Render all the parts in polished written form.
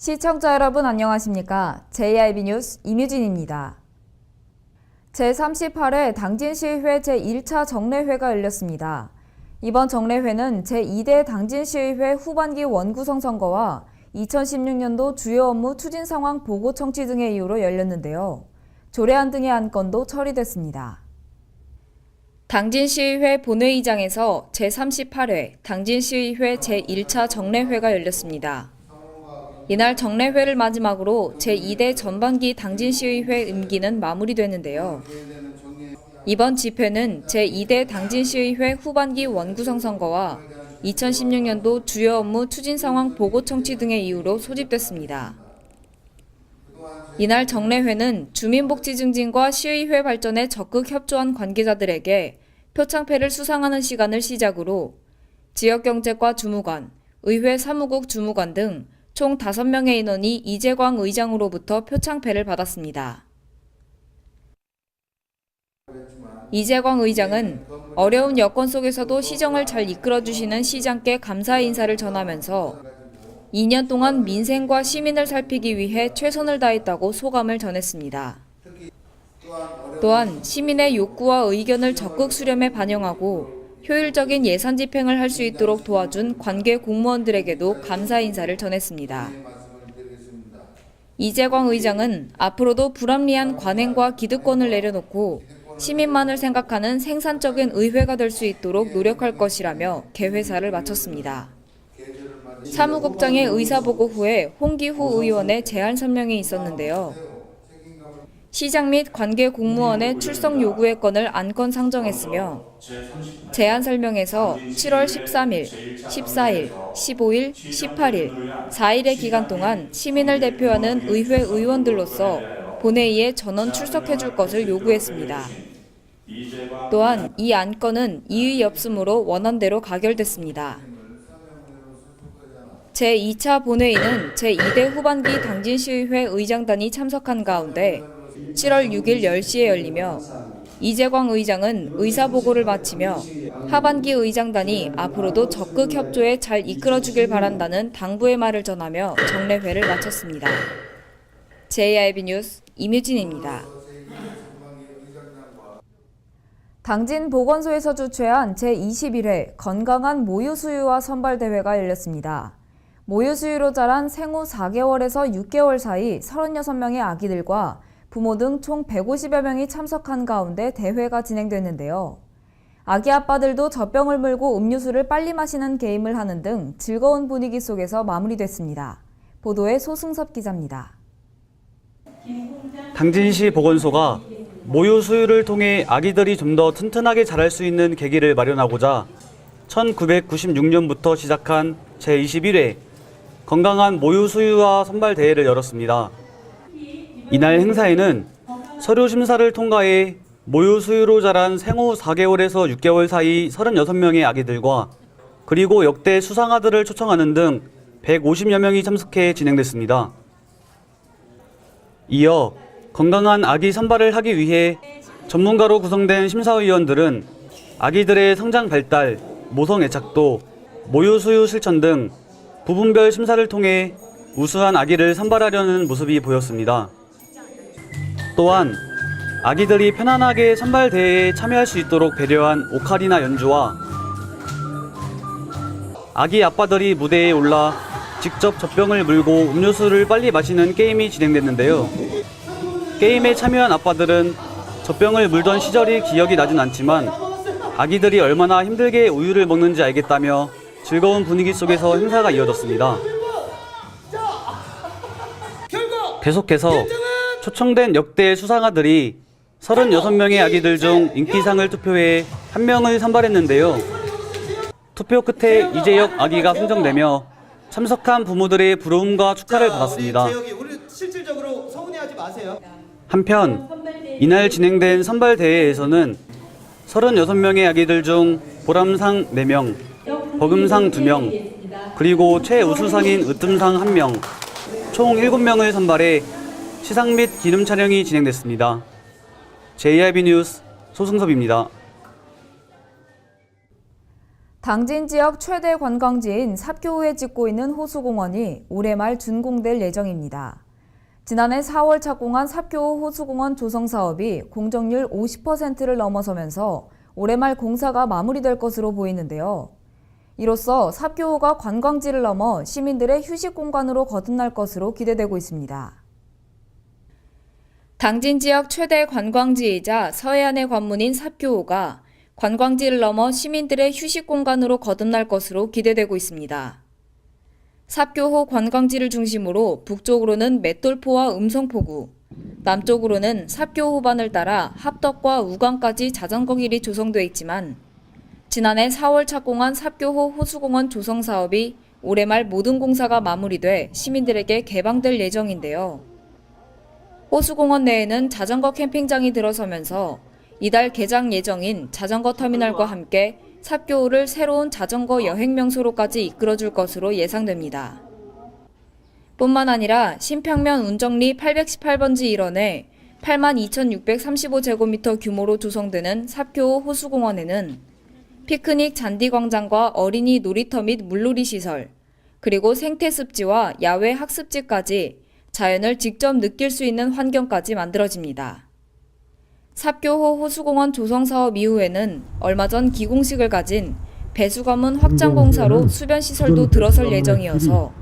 시청자 여러분 안녕하십니까? JIB 뉴스 임유진입니다. 제38회 당진시의회 제1차 정례회가 열렸습니다. 이번 정례회는 제2대 당진시의회 후반기 원구성 선거와 2016년도 주요 업무 추진 상황 보고 청취 등의 이유로 열렸는데요. 조례안 등의 안건도 처리됐습니다. 당진시의회 본회의장에서 제38회 당진시의회 제1차 정례회가 열렸습니다. 이날 정례회를 마지막으로 제2대 전반기 당진시의회 임기는 마무리됐는데요. 이번 집회는 제2대 당진시의회 후반기 원구성 선거와 2016년도 주요 업무 추진 상황 보고 청취 등의 이유로 소집됐습니다. 이날 정례회는 주민복지 증진과 시의회 발전에 적극 협조한 관계자들에게 표창패를 수상하는 시간을 시작으로 지역경제과 주무관, 의회 사무국 주무관 등 총 5명의 인원이 이재광 의장으로부터 표창패를 받았습니다. 이재광 의장은 어려운 여건 속에서도 시정을 잘 이끌어주시는 시장께 감사의 인사를 전하면서 2년 동안 민생과 시민을 살피기 위해 최선을 다했다고 소감을 전했습니다. 또한 시민의 욕구와 의견을 적극 수렴해 반영하고 효율적인 예산 집행을 할 수 있도록 도와준 관계 공무원들에게도 감사 인사를 전했습니다. 이재광 의장은 앞으로도 불합리한 관행과 기득권을 내려놓고 시민만을 생각하는 생산적인 의회가 될 수 있도록 노력할 것이라며 개회사를 마쳤습니다. 사무국장의 의사보고 후에 홍기후 의원의 제안 설명이 있었는데요. 시장 및 관계 공무원의 출석 요구의 건을 안건 상정했으며 제안 설명에서 7월 13일, 14일, 15일, 18일, 4일의 기간 동안 시민을 대표하는 의회 의원들로서 본회의에 전원 출석해 줄 것을 요구했습니다. 또한 이 안건은 이의 없음으로 원안대로 가결됐습니다. 제2차 본회의는 제2대 후반기 당진시의회 의장단이 참석한 가운데 7월 6일 10시에 열리며 이재광 의장은 의사보고를 마치며 하반기 의장단이 앞으로도 적극 협조에 잘 이끌어주길 바란다는 당부의 말을 전하며 정례회를 마쳤습니다. JIB 뉴스 임유진입니다. 당진보건소에서 주최한 제21회 건강한 모유수유와 선발대회가 열렸습니다. 모유수유로 자란 생후 4개월에서 6개월 사이 36명의 아기들과 부모 등 총 150여 명이 참석한 가운데 대회가 진행됐는데요. 아기 아빠들도 젖병을 물고 음료수를 빨리 마시는 게임을 하는 등 즐거운 분위기 속에서 마무리됐습니다. 보도에 소승섭 기자입니다. 당진시 보건소가 모유 수유를 통해 아기들이 좀 더 튼튼하게 자랄 수 있는 계기를 마련하고자 1996년부터 시작한 제21회 건강한 모유 수유와 선발 대회를 열었습니다. 이날 행사에는 서류 심사를 통과해 모유 수유로 자란 생후 4개월에서 6개월 사이 36명의 아기들과 그리고 역대 수상아들을 초청하는 등 150여 명이 참석해 진행됐습니다. 이어 건강한 아기 선발을 하기 위해 전문가로 구성된 심사위원들은 아기들의 성장 발달, 모성 애착도, 모유 수유 실천 등 부분별 심사를 통해 우수한 아기를 선발하려는 모습이 보였습니다. 또한 아기들이 편안하게 선발 대회에 참여할 수 있도록 배려한 오카리나 연주와 아기 아빠들이 무대에 올라 직접 젖병을 물고 음료수를 빨리 마시는 게임이 진행됐는데요. 게임에 참여한 아빠들은 젖병을 물던 시절이 기억이 나진 않지만 아기들이 얼마나 힘들게 우유를 먹는지 알겠다며 즐거운 분위기 속에서 행사가 이어졌습니다. 계속해서 초청된 역대 수상아들이 36명의 아기들 중 인기상을 투표해 1명을 선발했는데요. 투표 끝에 이재혁 아기가 선정되며 참석한 부모들의 부러움과 축하를 받았습니다. 한편 이날 진행된 선발 대회에서는 36명의 아기들 중 보람상 4명, 버금상 2명, 그리고 최우수상인 으뜸상 1명, 총 7명을 선발해 시상 및 기념 촬영이 진행됐습니다. JIB 뉴스 소승섭입니다. 당진 지역 최대 관광지인 삽교후에 짓고 있는 호수공원이 올해 말 준공될 예정입니다. 지난해 4월 착공한 삽교후 호수공원 조성 사업이 공정률 50%를 넘어서면서 올해 말 공사가 마무리될 것으로 보이는데요. 이로써 삽교후가 관광지를 넘어 시민들의 휴식 공간으로 거듭날 것으로 기대되고 있습니다. 당진 지역 최대 관광지이자 서해안의 관문인 삽교후가 관광지를 넘어 시민들의 휴식 공간으로 거듭날 것으로 기대되고 있습니다. 삽교호 관광지를 중심으로 북쪽으로는 맷돌포와 음성포구, 남쪽으로는 삽교호반을 따라 합덕과 우강까지 자전거 길이 조성돼 있지만 지난해 4월 착공한 삽교호 호수공원 조성 사업이 올해 말 모든 공사가 마무리돼 시민들에게 개방될 예정인데요. 호수공원 내에는 자전거 캠핑장이 들어서면서 이달 개장 예정인 자전거 터미널과 함께 삽교후를 새로운 자전거 여행 명소로까지 이끌어줄 것으로 예상됩니다. 뿐만 아니라 신평면 운정리 818번지 일원에 82,635제곱미터 규모로 조성되는 삽교후 호수공원에는 피크닉 잔디광장과 어린이 놀이터 및 물놀이 시설, 그리고 생태습지와 야외 학습지까지 자연을 직접 느낄 수 있는 환경까지 만들어집니다. 삽교호 호수공원 조성 사업 이후에는 얼마 전 기공식을 가진 배수관문 확장 공사로 수변 시설도 들어설 예정이어서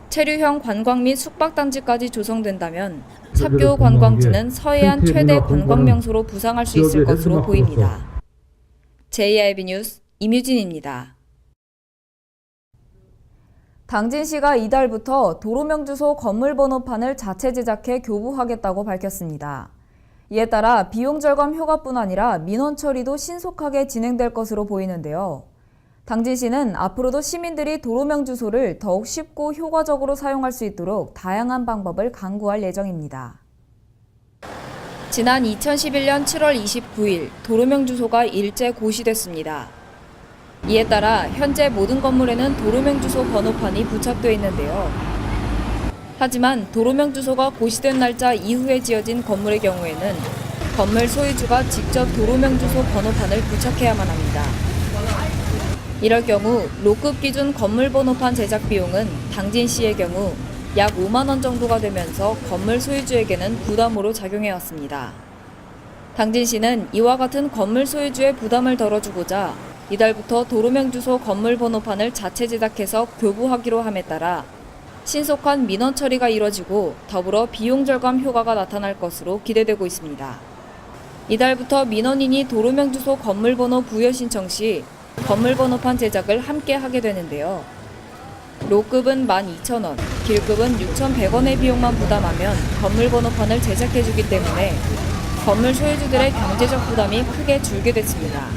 체류형 관광 및 숙박단지까지 조성된다면 삽교호 관광지는 서해안 최대 관광 명소로 부상할 수 있을 것으로 보입니다. JIB 뉴스 임유진입니다. 당진시가 이달부터 도로명주소 건물번호판을 자체 제작해 교부하겠다고 밝혔습니다. 이에 따라 비용 절감 효과뿐 아니라 민원 처리도 신속하게 진행될 것으로 보이는데요. 당진시는 앞으로도 시민들이 도로명 주소를 더욱 쉽고 효과적으로 사용할 수 있도록 다양한 방법을 강구할 예정입니다. 지난 2011년 7월 29일 도로명 주소가 일제 고시됐습니다. 이에 따라 현재 모든 건물에는 도로명 주소 번호판이 부착되어 있는데요. 하지만 도로명 주소가 고시된 날짜 이후에 지어진 건물의 경우에는 건물 소유주가 직접 도로명 주소 번호판을 부착해야만 합니다. 이럴 경우 로급 기준 건물 번호판 제작 비용은 당진시의 경우 약 5만 원 정도가 되면서 건물 소유주에게는 부담으로 작용해왔습니다. 당진시는 이와 같은 건물 소유주의 부담을 덜어주고자 이달부터 도로명 주소 건물 번호판을 자체 제작해서 교부하기로 함에 따라 신속한 민원 처리가 이뤄지고 더불어 비용 절감 효과가 나타날 것으로 기대되고 있습니다. 이달부터 민원인이 도로명 주소 건물번호 부여 신청 시 건물번호판 제작을 함께 하게 되는데요. 로급은 12,000원, 길급은 6,100원의 비용만 부담하면 건물번호판을 제작해주기 때문에 건물 소유주들의 경제적 부담이 크게 줄게 됐습니다.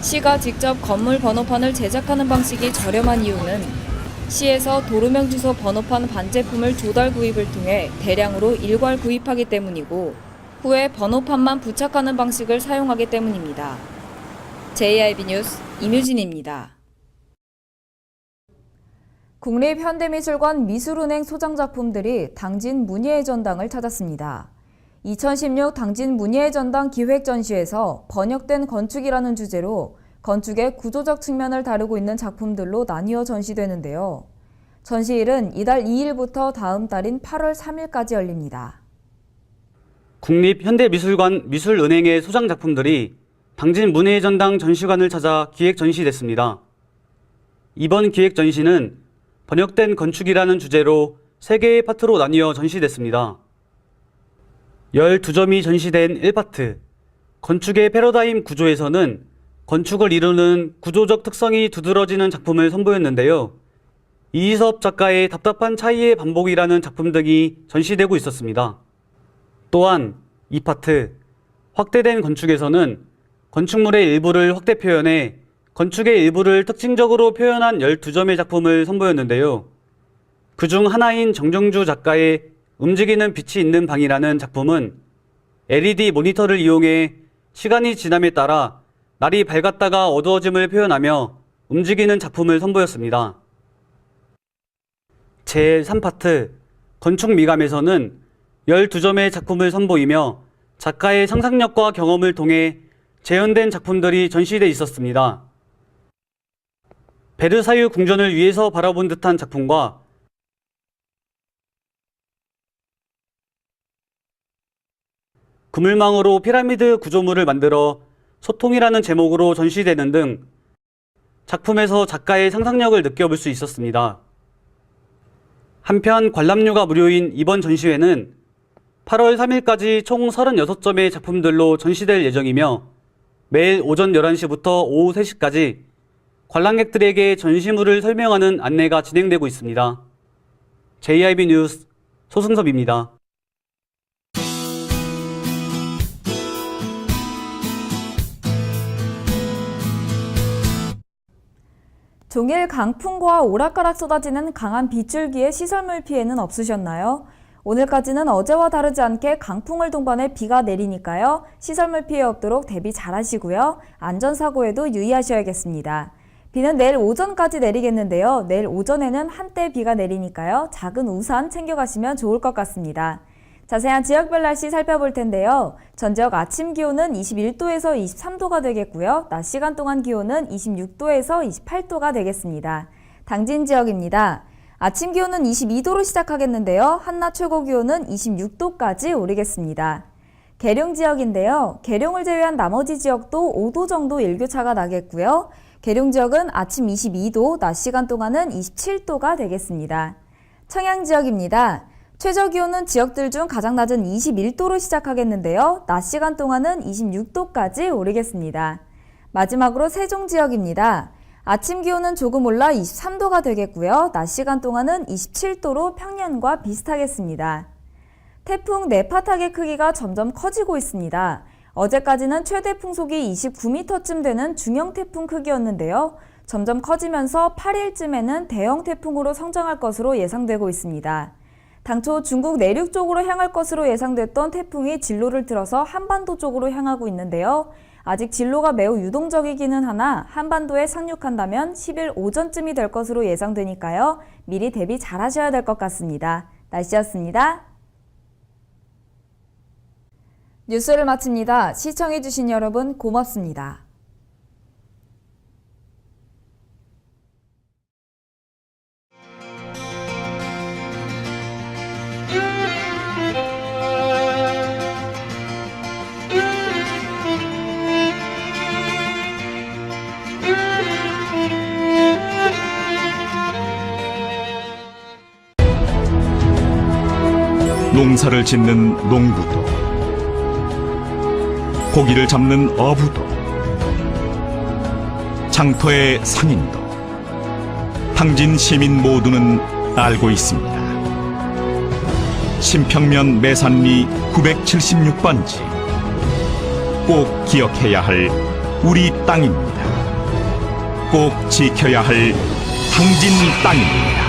시가 직접 건물 번호판을 제작하는 방식이 저렴한 이유는 시에서 도로명 주소 번호판 반제품을 조달 구입을 통해 대량으로 일괄 구입하기 때문이고 후에 번호판만 부착하는 방식을 사용하기 때문입니다. JIB 뉴스 임유진입니다. 국립현대미술관 미술은행 소장 작품들이 당진 문예의 전당을 찾았습니다. 2016 당진 문예의 전당 기획전시에서 번역된 건축이라는 주제로 건축의 구조적 측면을 다루고 있는 작품들로 나뉘어 전시되는데요. 전시일은 이달 2일부터 다음 달인 8월 3일까지 열립니다. 국립현대미술관 미술은행의 소장 작품들이 당진 문예의 전당 전시관을 찾아 기획 전시됐습니다. 이번 기획 전시는 번역된 건축이라는 주제로 3개의 파트로 나뉘어 전시됐습니다. 12점이 전시된 1파트, 건축의 패러다임 구조에서는 건축을 이루는 구조적 특성이 두드러지는 작품을 선보였는데요. 이희섭 작가의 답답한 차이의 반복이라는 작품 등이 전시되고 있었습니다. 또한 2파트, 확대된 건축에서는 건축물의 일부를 확대 표현해 건축의 일부를 특징적으로 표현한 12점의 작품을 선보였는데요. 그중 하나인 정정주 작가의 움직이는 빛이 있는 방이라는 작품은 LED 모니터를 이용해 시간이 지남에 따라 날이 밝았다가 어두워짐을 표현하며 움직이는 작품을 선보였습니다. 제3파트, 건축 미감에서는 12점의 작품을 선보이며 작가의 상상력과 경험을 통해 재현된 작품들이 전시돼 있었습니다. 베르사유 궁전을 위에서 바라본 듯한 작품과 그물망으로 피라미드 구조물을 만들어 소통이라는 제목으로 전시되는 등 작품에서 작가의 상상력을 느껴볼 수 있었습니다. 한편 관람료가 무료인 이번 전시회는 8월 3일까지 총 36점의 작품들로 전시될 예정이며 매일 오전 11시부터 오후 3시까지 관람객들에게 전시물을 설명하는 안내가 진행되고 있습니다. JIB 뉴스 소승섭입니다. 종일 강풍과 오락가락 쏟아지는 강한 빗줄기에 시설물 피해는 없으셨나요? 오늘까지는 어제와 다르지 않게 강풍을 동반해 비가 내리니까요. 시설물 피해 없도록 대비 잘 하시고요. 안전사고에도 유의하셔야겠습니다. 비는 내일 오전까지 내리겠는데요. 내일 오전에는 한때 비가 내리니까요. 작은 우산 챙겨가시면 좋을 것 같습니다. 자세한 지역별 날씨 살펴볼 텐데요. 전 지역 아침 기온은 21도에서 23도가 되겠고요. 낮 시간 동안 기온은 26도에서 28도가 되겠습니다. 당진 지역입니다. 아침 기온은 22도로 시작하겠는데요. 한낮 최고 기온은 26도까지 오르겠습니다. 계룡 지역인데요. 계룡을 제외한 나머지 지역도 5도 정도 일교차가 나겠고요. 계룡 지역은 아침 22도, 낮 시간 동안은 27도가 되겠습니다. 청양 지역입니다. 최저 기온은 지역들 중 가장 낮은 21도로 시작하겠는데요. 낮 시간 동안은 26도까지 오르겠습니다. 마지막으로 세종 지역입니다. 아침 기온은 조금 올라 23도가 되겠고요. 낮 시간 동안은 27도로 평년과 비슷하겠습니다. 태풍 네파탁의 크기가 점점 커지고 있습니다. 어제까지는 최대 풍속이 29m쯤 되는 중형 태풍 크기였는데요. 점점 커지면서 8일쯤에는 대형 태풍으로 성장할 것으로 예상되고 있습니다. 당초 중국 내륙 쪽으로 향할 것으로 예상됐던 태풍이 진로를 틀어서 한반도 쪽으로 향하고 있는데요. 아직 진로가 매우 유동적이기는 하나 한반도에 상륙한다면 10일 오전쯤이 될 것으로 예상되니까요. 미리 대비 잘 하셔야 될 것 같습니다. 날씨였습니다. 뉴스를 마칩니다. 시청해주신 여러분 고맙습니다. 농사를 짓는 농부도, 고기를 잡는 어부도, 장터의 상인도, 당진 시민 모두는 알고 있습니다. 신평면 매산리 976번지, 꼭 기억해야 할 우리 땅입니다. 꼭 지켜야 할 당진 땅입니다.